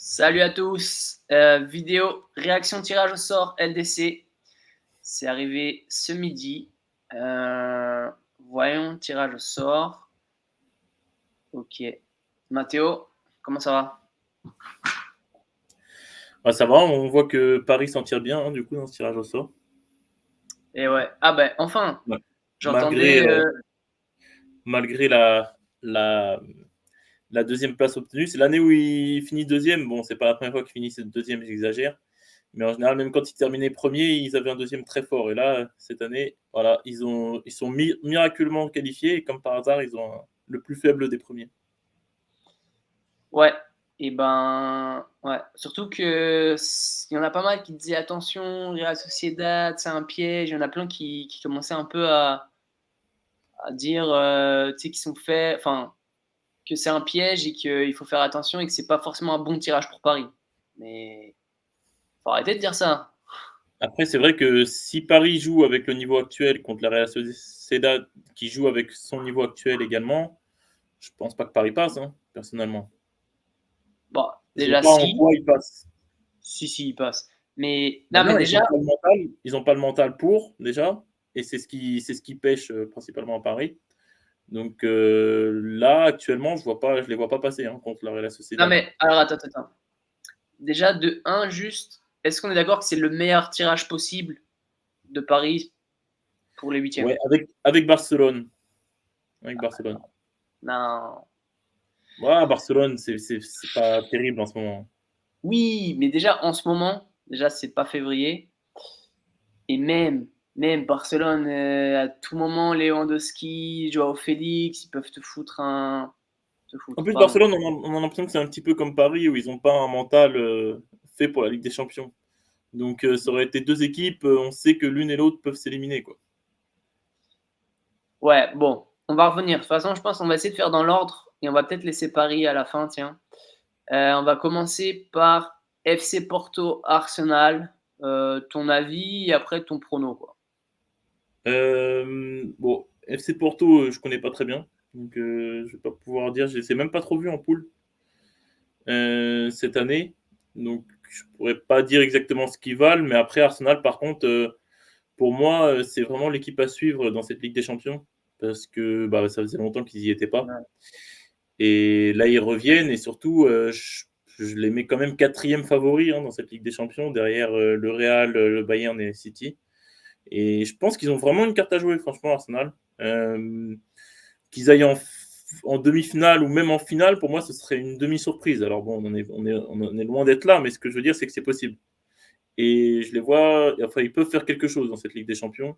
Salut à tous, vidéo réaction tirage au sort LDC. C'est arrivé ce midi. Voyons, tirage au sort. OK. Mathéo, comment ça va? Ah, ça va, on voit que Paris s'en tire bien, du coup, dans ce tirage au sort. Et ouais, ah ben enfin! Ouais. Malgré, J'entendais, malgré la la 2e place obtenue. C'est l'année où il finit 2e. Bon, c'est pas la première fois qu'il finit 2e, j'exagère. Mais en général, même quand ils terminaient 1er, ils avaient un 2e très fort. Et là, cette année, voilà, ils sont miraculeusement qualifiés et comme par hasard, ils ont le plus faible des premiers. ouais, et ben, ouais, surtout que il y en a pas mal qui disaient: «Attention, Real Sociedad, c'est un piège». Il y en a plein qui commençaient un peu à dire, tu sais, qu'ils sont faits enfin, que c'est un piège et qu'il faut faire attention et que c'est pas forcément un bon tirage pour Paris. Mais faut arrêter de dire ça. Après, c'est vrai que si Paris joue avec le niveau actuel contre la Real Sociedad, qui joue avec son niveau actuel également, je pense pas que Paris passe, hein, personnellement. Bon, Je sais déjà pas en si, quoi ils passent. si, il passe. Mais Bah non, mais non, déjà, ils ont pas le mental pour, déjà, et c'est ce qui pêche, principalement à Paris. Donc là, actuellement, je les vois pas passer, hein, contre la Real non, Sociedad. mais alors attends. Déjà de un juste, est-ce qu'on est d'accord que c'est le meilleur tirage possible de Paris pour les huitièmes? Ouais, avec Barcelone, avec Barcelone. Non. Ouais, Barcelone, c'est pas terrible en ce moment. Oui, mais déjà en ce moment, déjà c'est pas février et même Barcelone, à tout moment Lewandowski, Joao Félix, ils peuvent te En foutre, plus, pardon. Barcelone, on a l'impression que c'est un petit peu comme Paris où ils ont pas un mental, fait pour la Ligue des Champions. Donc ça aurait été 2 équipes, on sait que l'une et l'autre peuvent s'éliminer, quoi. Ouais, bon, on va revenir. De toute façon, je pense qu'on va essayer de faire dans l'ordre et on va peut-être laisser Paris à la fin, tiens. On va commencer par FC Porto Arsenal, ton avis et après ton prono, quoi. Bon, FC Porto, je connais pas très bien, donc je vais pas pouvoir dire. Je les ai même pas trop vus en poule, cette année, donc je pourrais pas dire exactement ce qu'ils valent. Mais après Arsenal, par contre, pour moi, c'est vraiment l'équipe à suivre dans cette Ligue des Champions parce que, bah, ça faisait longtemps qu'ils y étaient pas Ouais. et là, ils reviennent et surtout, je les mets quand même 4e favoris, hein, dans cette Ligue des Champions derrière, le Real, le Bayern et City. Et je pense qu'ils ont vraiment une carte à jouer, franchement, Arsenal. Qu'ils aillent en demi-finale ou même en finale, pour moi, ce serait une demi-surprise. Alors bon, on en est loin d'être là, mais ce que je veux dire, c'est que c'est possible. Et je les vois, enfin, ils peuvent faire quelque chose dans cette Ligue des Champions.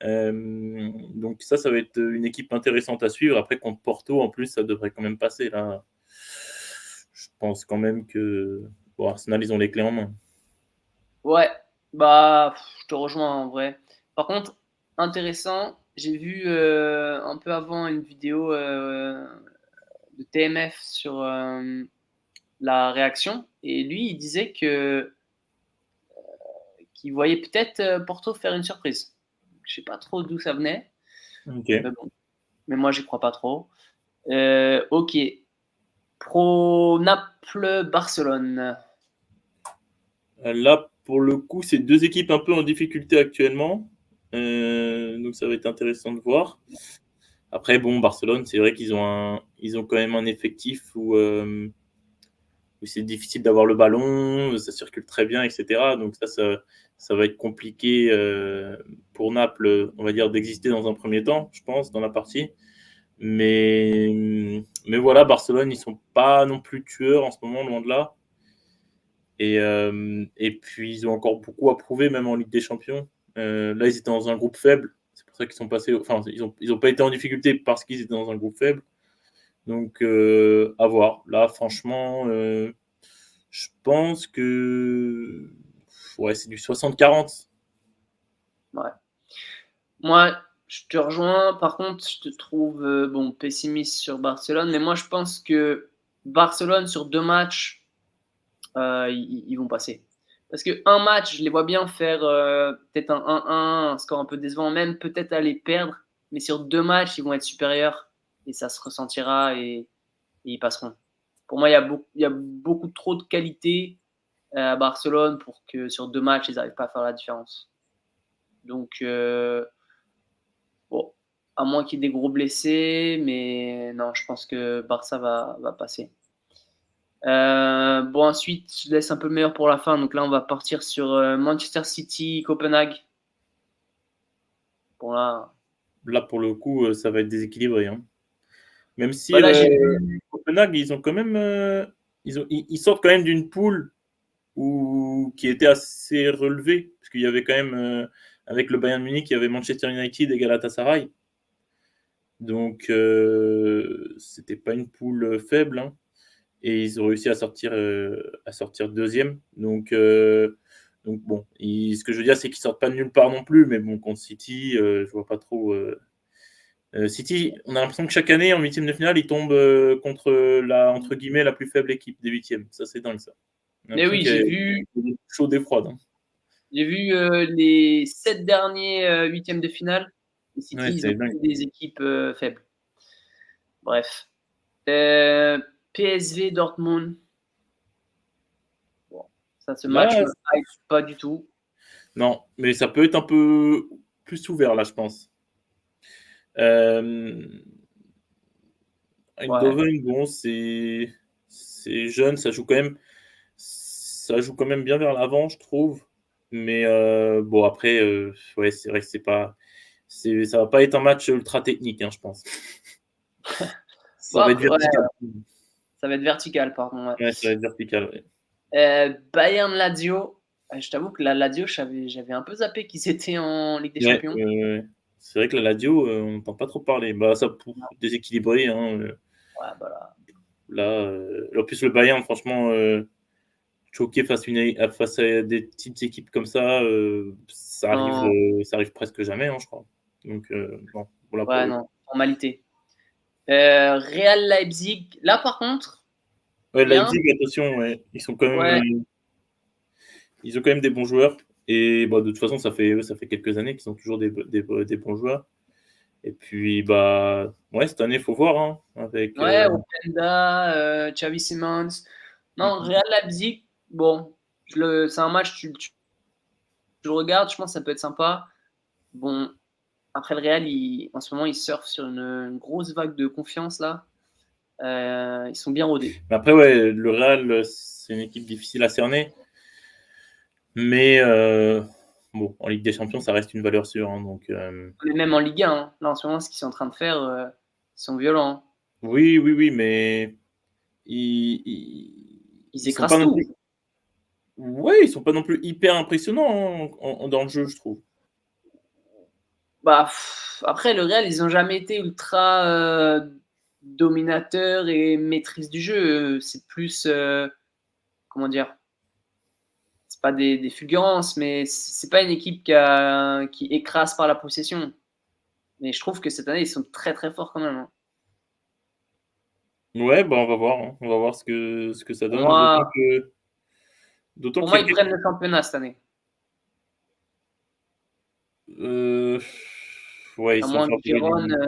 Donc ça va être une équipe intéressante à suivre. Après, contre Porto, en plus, ça devrait quand même passer là. Je pense quand même que bon, Arsenal, ils ont les clés en main. Ouais, bah, je te rejoins en vrai. Par contre, intéressant, j'ai vu, un peu avant une vidéo, de TMF sur, la réaction et lui, il disait qu'il voyait peut-être, Porto faire une surprise. Je sais pas trop d'où ça venait, mais OK. bon, mais moi j'y crois pas trop. OK, pro Naples-Barcelone. Là, pour le coup, c'est 2 équipes un peu en difficulté actuellement, donc ça va être intéressant de voir. Après bon, Barcelone, c'est vrai ils ont quand même un effectif où c'est difficile d'avoir le ballon, ça circule très bien et cetera. Donc ça va être compliqué, pour Naples, on va dire, d'exister dans un premier temps, je pense, dans la partie. Mais voilà, Barcelone, ils sont pas non plus tueurs en ce moment, loin de là. Et puis ils ont encore beaucoup à prouver, même en Ligue des Champions. Là, ils étaient dans un groupe faible. C'est pour ça qu'ils sont passés. Enfin, ils ont pas été en difficulté parce qu'ils étaient dans un groupe faible. Donc, à voir. Là, franchement, je pense que ouais, c'est du 60-40. Ouais. Moi, je te rejoins. Par contre, je te trouve, bon, pessimiste sur Barcelone, mais moi, je pense que Barcelone, sur 2 matchs, ils vont passer. Parce qu'un match, je les vois bien faire, peut-être un 1-1, un score un peu décevant, même peut-être aller perdre, mais sur 2 matchs, ils vont être supérieurs et ça se ressentira et ils passeront. Pour moi, il y a beaucoup trop de qualité à Barcelone pour que sur 2 matchs, ils arrivent pas à faire la différence. Donc bon, à moins qu'il y ait des gros blessés, mais non, je pense que Barça va passer. Bon, ensuite, je laisse un peu le meilleur pour la fin. Donc là, on va partir sur Manchester City, Copenhague. Bon, Là, pour le coup, ça va être déséquilibré, hein. Même si bah là, j'ai vu. Copenhague, ils ont quand même, ils sortent quand même d'une poule qui était assez relevée, parce qu'il y avait quand même, avec le Bayern Munich, il y avait Manchester United et Galatasaray. Donc, c'était pas une poule faible, hein. Et ils ont réussi à sortir deuxième. Donc bon, ce que je veux dire, c'est qu'ils sortent pas de nulle part non plus. Mais bon, contre City, je vois pas trop. City, on a l'impression que chaque année, en huitième de finale, ils tombent contre la entre guillemets la plus faible équipe des huitièmes. Ça, c'est dingue, ça. On a Mais l'impression oui, qu'il y a des chaudes et froides, hein. j'ai vu les 7 derniers huitièmes de finale. Et Ouais, City, ils c'est ont dingue. pris des équipes faibles. Bref. Euh, PSV Dortmund. Bon, ça, ce match Là, me hype pas du tout. non, mais ça peut être un peu plus ouvert, là, je pense. Euh, Ouais. Eindhoven, bon, c'est jeune, ça joue quand même bien vers l'avant, je trouve. Mais bon, après, ouais, c'est vrai que ça va pas être un match ultra technique, hein, je pense. Bon, Ça va être après, ouais, vertical. ça va être vertical, pardon. Ouais. Ouais, ça va être vertical, ouais. Bayern Lazio. Je t'avoue que la Lazio, j'avais un peu zappé qu'ils étaient en Ligue des Ouais, Champions. ouais. C'est vrai que la Lazio, on n'entend pas trop parler. Bah, ça pour déséquilibrer, hein, Ouais, bah là. là, en plus le Bayern, franchement, choqué face à des petites équipes comme ça, Non, ça arrive presque jamais, hein, je crois. Donc non, voilà pour ouais, le coup. non, formalité. Real Leipzig. Là, par contre, Ouais, il y a un. Leipzig, attention, ouais, Ouais, ils ont quand même des bons joueurs et bah, de toute façon, ça fait quelques années qu'ils ont toujours des bons joueurs et puis, bah, ouais, cette année, il faut voir, hein, avec, ouais, Openda, Xavi Simons. mmh Non, mh. Real Leipzig, bon, c'est un match, tu le regardes, je pense que ça peut être sympa. Bon, après le Real, en ce moment, ils surfent sur une grosse vague de confiance là. Ils sont bien rodés. Mais après, ouais, le Real, c'est une équipe difficile à cerner, mais bon, en Ligue des Champions, ça reste une valeur sûre, hein, donc Mais même en Ligue 1, hein, là en ce moment, ce qu'ils sont en train de faire, ils sont violents, hein. oui, oui, oui, mais ils Ils ils sont pas écrasent non tout. plus ouais, ils sont pas non plus hyper impressionnants, hein, dans le jeu, je trouve. Bah, après le Real, ils ont jamais été ultra, dominateurs et maîtrise du jeu, c'est plus, comment dire? C'est pas des fulgurances, mais c'est pas une équipe qui écrase par la possession. Mais je trouve que cette année, ils sont très, très forts quand même, hein. Ouais, bah, on va voir, hein. On va voir ce que ça Pour donne, moi d'autant pour qu'il moi, y a ils quelques prennent le championnat cette année. heu, ouais, ils À sont moins que favoris limite.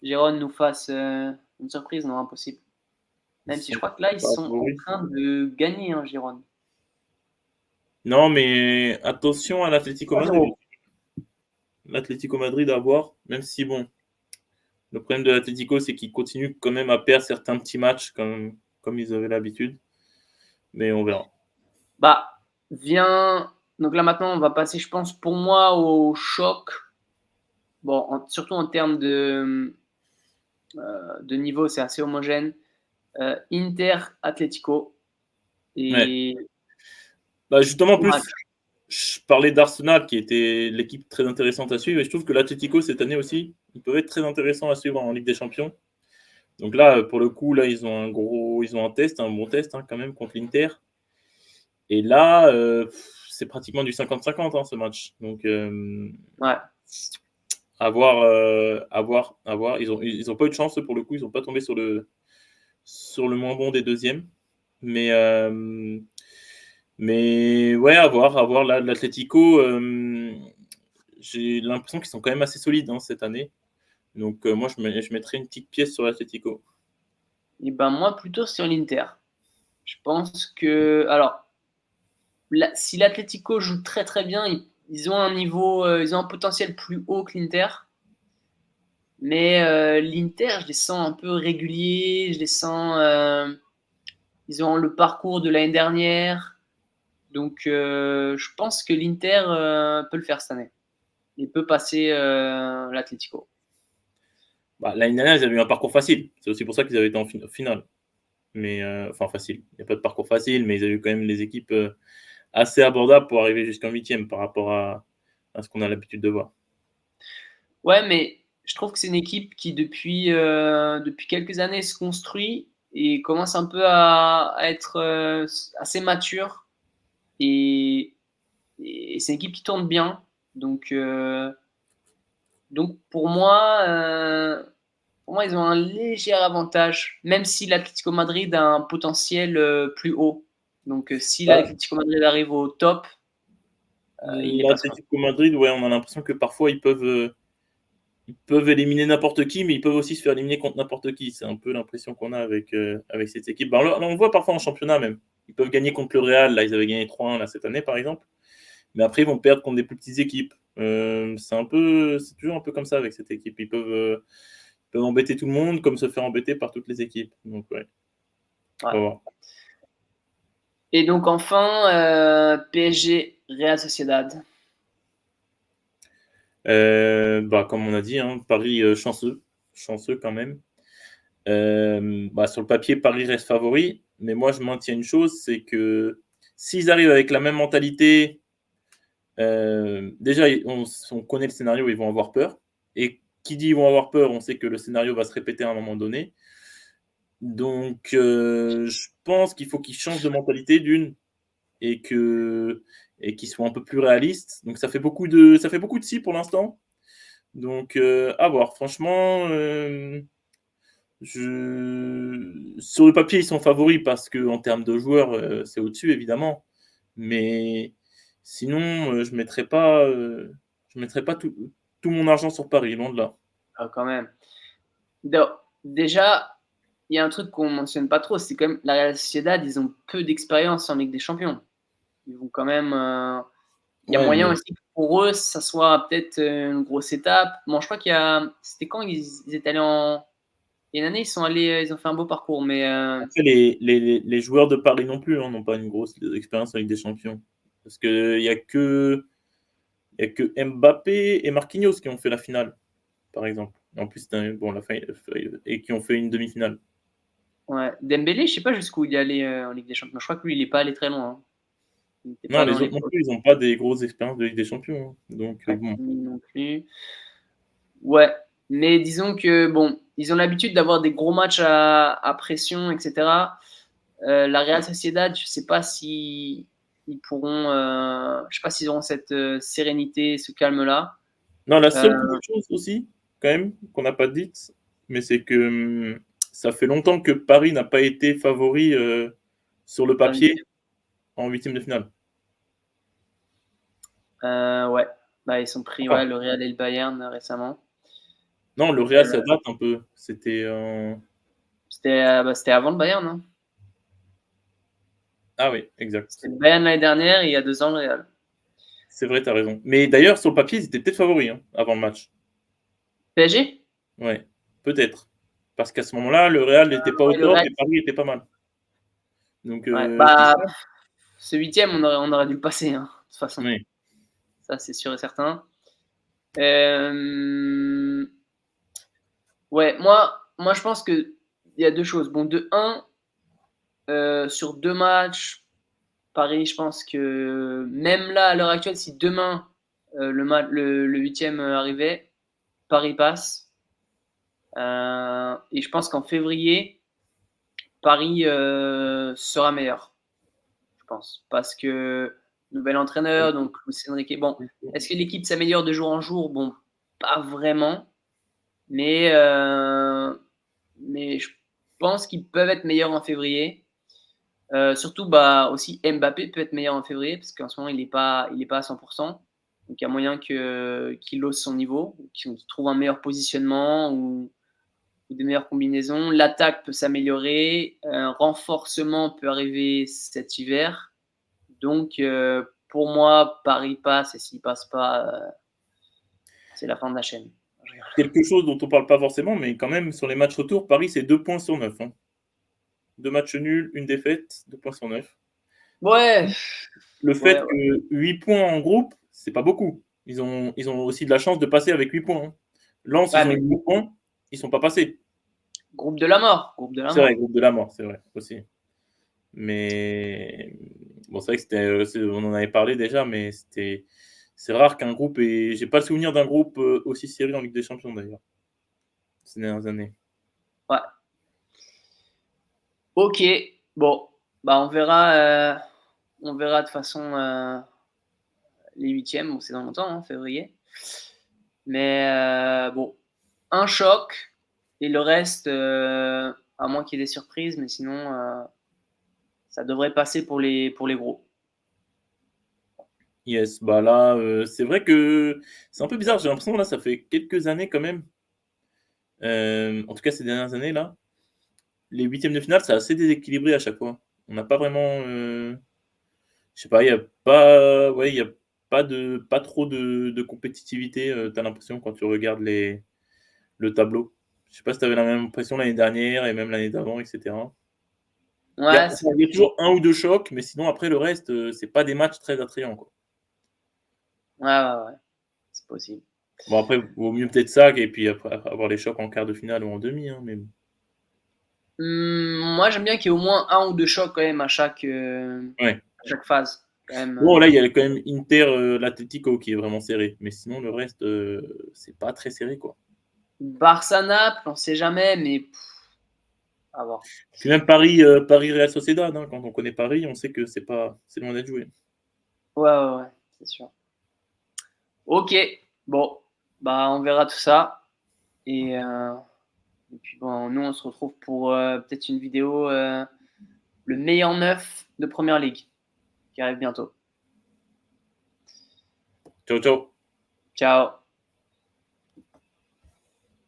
Gérone nous fasse, une surprise, non, impossible. Ils Même si je sont crois que là, ils sont en favoris. train de gagner, hein, Gérone. Non, mais attention à l'Atlético Madrid. 3-0. L'Atlético Madrid à voir, même si bon, le problème de l'Atlético, c'est qu'ils continuent quand même à perdre certains petits matchs comme ils avaient l'habitude, mais on verra. Bah, viens donc là, maintenant, on va passer, je pense, pour moi, au choc. Bon, surtout en termes de niveau, c'est assez homogène. Inter, Atlético Ouais. et Bah, justement, en gros match. plus, je parlais d'Arsenal qui était l'équipe très intéressante à suivre et je trouve que l'Atlético cette année aussi, ils peuvent être très intéressants à suivre en Ligue des Champions. Donc là, pour le coup, là, ils ont un bon test, hein, quand même contre l'Inter. Et là, c'est pratiquement du 50-50, hein, ce match. Donc, Ouais. à voir, à voir. Ils ont pas eu de chance pour le coup, ils ont pas tombé sur le moins bon des deuxièmes. Mais, mais ouais, à voir. Là, l'Atlético, j'ai l'impression qu'ils sont quand même assez solides, hein, cette année. Donc, moi, je mettrais une petite pièce sur l'Atlético. Et ben moi, plutôt sur l'Inter. Je pense que, alors, si l'Atlético joue très très bien, ils ont un niveau, ils ont un potentiel plus haut que l'Inter. Mais l'Inter, je les sens un peu réguliers, je les sens, ils ont le parcours de l'année dernière. Donc je pense que l'Inter peut le faire cette année. Il peut passer l'Atlético. Bah, l'année dernière, ils avaient eu un parcours facile. C'est aussi pour ça qu'ils avaient été en finale. Mais enfin facile. Il n'y a pas de parcours facile, mais ils avaient eu quand même les équipes assez abordables pour arriver jusqu'en huitième par rapport à ce qu'on a l'habitude de voir. Ouais, mais je trouve que c'est une équipe qui depuis quelques années se construit et commence un peu à être assez mature. Et, et c'est une équipe qui tourne bien. Donc, euh, donc pour moi, ils ont un léger avantage, même si l'Atlético Madrid a un potentiel plus haut. Donc si Bah, l'Atlético Madrid arrive au top, ils les passeront. l'Atlético Madrid, ouais, on a l'impression que parfois ils peuvent éliminer n'importe qui, mais ils peuvent aussi se faire éliminer contre n'importe qui. C'est un peu l'impression qu'on a avec cette équipe. Bah, on le voit parfois en championnat même. Ils peuvent gagner contre le Real. Là, ils avaient gagné 3-1 là, cette année, par exemple. Mais après, ils vont perdre contre des plus petites équipes. C'est toujours un peu comme ça avec cette équipe. Ils peuvent embêter tout le monde, comme se faire embêter par toutes les équipes. Donc, ouais, on Ouais. va voir. Et donc enfin, PSG Real Sociedad. Bah, comme on a dit, hein, Paris chanceux quand même. Bah, sur le papier, Paris reste favori, mais moi je maintiens une chose, c'est que s'ils arrivent avec la même mentalité, déjà on connaît le scénario, ils vont avoir peur. Et qui dit ils vont avoir peur, on sait que le scénario va se répéter à un moment donné. Donc je pense qu'il faut qu'ils changent de mentalité d'une et qu'ils soient un peu plus réalistes. Donc ça fait beaucoup de si pour l'instant. Donc à voir. Franchement, sur le papier, ils sont favoris parce qu'en termes de joueurs, c'est au-dessus, évidemment. Mais sinon, je mettrais pas tout mon argent sur Paris, loin de là. Ah, quand même. Donc, déjà, il y a un truc qu'on mentionne pas trop, c'est quand même la Real Sociedad, ils ont peu d'expérience en Ligue des Champions. Ils vont quand même. Il y a Ouais, moyen mais aussi que pour eux, ça soit peut-être une grosse étape. Bon, je crois qu'il y a. C'était quand ils étaient allés en. Il y a une année, ils sont allés, ils ont fait un beau parcours, mais après, les joueurs de Paris non plus hein, n'ont pas une grosse expérience avec des champions. Parce qu'il y a que Mbappé et Marquinhos qui ont fait la finale, par exemple. En plus, bon, et qui ont fait une demi-finale. ouais. Dembélé, je sais pas jusqu'où il est allé en Ligue des Champions. Je crois que lui, il est pas allé très loin, hein. Il n'était Non, pas dans les les autres non plus, ils n'ont pas des grosses expériences de Ligue des Champions. Hein. Donc, bon. Hakimi non plus. Ouais, mais disons que bon, ils ont l'habitude d'avoir des gros matchs à pression, etc. La Real Sociedad, je sais pas si ils pourront, je sais pas s'ils auront cette sérénité, ce calme-là. Non, la seule Euh, petite chose aussi, quand même, qu'on n'a pas dite, mais c'est que ça fait longtemps que Paris n'a pas été favori sur le en papier huitième. en huitième de finale. Ouais, bah, ils sont pris ouais, Enfin, le Real et le Bayern récemment. non, le Real, ça Euh, date un peu. C'était c'était avant le Bayern, hein. Ah oui, exact. C'était le Bayern l'année dernière et il y a 2 ans le Real. C'est vrai, tu as raison. Mais d'ailleurs, sur le papier, ils étaient peut-être favoris hein, avant le match. PSG? Ouais, peut-être. Parce qu'à ce moment-là, le Real n'était pas au Ouais, le top Real. et Paris était pas mal. Donc, Ouais, c'est bah, ça. ce huitième, on aurait dû le passer, hein, de toute façon. Oui. Ça, c'est sûr et certain. Euh, Ouais, moi je pense qu'il y a deux choses. Bon, de un, sur 2 matchs, Paris, je pense que même là, à l'heure actuelle, si demain le huitième arrivait, Paris passe. Et je pense qu'en février, Paris sera meilleur, je pense. Parce que nouvel entraîneur, donc Luis Enrique. Bon, est-ce que l'équipe s'améliore de jour en jour? Bon, pas vraiment. Mais, mais je pense qu'ils peuvent être meilleurs en février. Surtout, bah, aussi Mbappé peut être meilleur en février parce qu'en ce moment, il est pas à 100%. Donc, il y a moyen qu'il hausse son niveau, qu'il trouve un meilleur positionnement ou des meilleures combinaisons. L'attaque peut s'améliorer, un renforcement peut arriver cet hiver. Donc, pour moi, Paris passe et s'il passe pas, c'est la fin de la chaîne. Je rigole. Quelque chose dont on parle pas forcément, mais quand même sur les matchs retour, Paris c'est 2 points sur 9, hein. 2 matchs nuls, 1 défaite, 2 points sur 9. Ouais, Le ouais, fait ouais. que 8 points en groupe, c'est pas beaucoup. Ils ont aussi de la chance de passer avec 8 points, hein. Lens, Ouais, ils ont mais eu 8 points, ils sont pas passés. groupe de la mort, groupe de la C'est vrai, mort. groupe de la mort, c'est vrai aussi. Mais bon, c'est vrai que on en avait parlé déjà, mais c'est rare qu'un groupe ait j'ai pas le souvenir d'un groupe, aussi serré en Ligue des Champions d'ailleurs, ces dernières années. Ouais. OK, bon, bah, on verra de toute façon, les huitièmes. Bon, c'est dans longtemps, hein, février. Mais bon, un choc et le reste, à moins qu'il y ait des surprises, mais sinon, ça devrait passer pour les gros. Yes, bah, là, c'est vrai que c'est un peu bizarre, j'ai l'impression là, ça fait quelques années quand même, en tout cas ces dernières années là, les huitièmes de finale, c'est assez déséquilibré à chaque fois. On n'a pas vraiment, je sais pas, il y a pas ouais, il y a pas trop de compétitivité, tu as l'impression quand tu regardes le tableau. Je sais pas si tu avais la même impression l'année dernière et même l'année d'avant et cetera? Ouais, c'est Il y a possible. toujours un ou 2 chocs, mais sinon après le reste, c'est pas des matchs très attrayants, quoi. Ouais, ouais, ouais, c'est possible. Bon après, vaut mieux peut-être ça et puis après avoir les chocs en quart de finale ou en demi, hein, mais bon. Moi, j'aime bien qu'il y ait au moins un ou 2 chocs quand même Ouais. à chaque phase, quand même, Bon là, il y a quand même Inter, l'Atlético qui est vraiment serré, mais sinon le reste, c'est pas très serré, quoi. Barça-Naples, on sait jamais, mais à voir. Puis même Paris Real Sociedad, hein, quand on connaît Paris, on sait que c'est loin d'être joué. Ouais, ouais, ouais, c'est sûr. OK, bon, bah, on verra tout ça et heu et puis bon, nous, on se retrouve pour, peut-être une vidéo, le meilleur neuf de première ligue qui arrive bientôt. Ciao, ciao. Ciao.